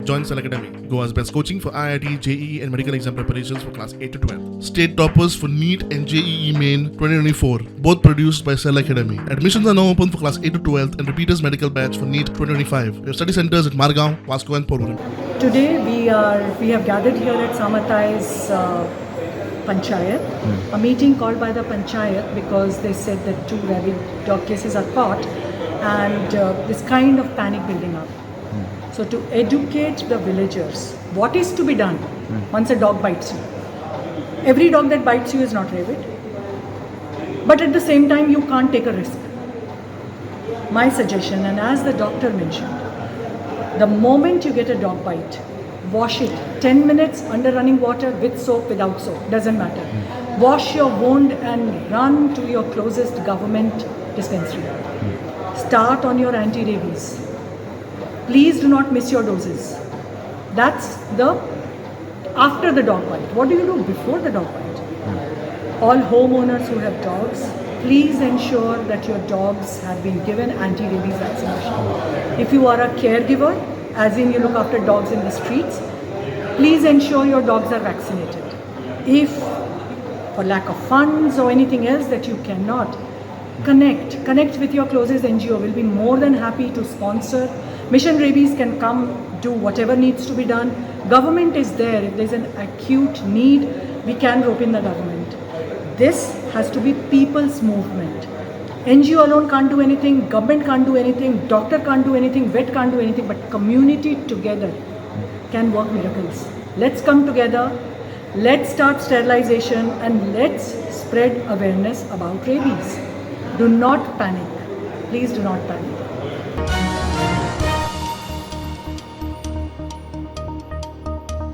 Join Cell Academy, Goa's best coaching for IIT, JEE and medical exam preparations for class 8 to 12. State toppers for NEET and JEE Main 2024, both produced by Cell Academy. Admissions are now open for class 8 to 12 and repeaters medical batch for NEET 2025. We have study centers at Margao, Vasco and Porvorim. Today we have gathered here at Samatai's Panchayat, a meeting called by the Panchayat because they said that 2 rabid dog cases are caught and this kind of panic building up. So to educate the villagers, what is to be done once a dog bites you? Every dog that bites you is not rabid, but at the same time you can't take a risk. My suggestion, and as the doctor mentioned, the moment you get a dog bite, wash it 10 minutes under running water with soap, without soap, doesn't matter. Wash your wound and run to your closest government dispensary. Start on your anti-rabies. Please do not miss your doses. That's after the dog bite. What do you do before the dog bite? All homeowners who have dogs, please ensure that your dogs have been given anti-rabies vaccination. If you are a caregiver, as in you look after dogs in the streets, please ensure your dogs are vaccinated. If for lack of funds or anything else that you cannot, connect with your closest NGO. We'll be more than happy to sponsor. Mission Rabies can come do whatever needs to be done. Government is there. If there's an acute need, we can rope in the government. This has to be people's movement. NGO alone can't do anything, government can't do anything, doctor can't do anything, vet can't do anything, but community together can work miracles. Let's come together, let's start sterilization and let's spread awareness about rabies. Do not panic. Please do not panic.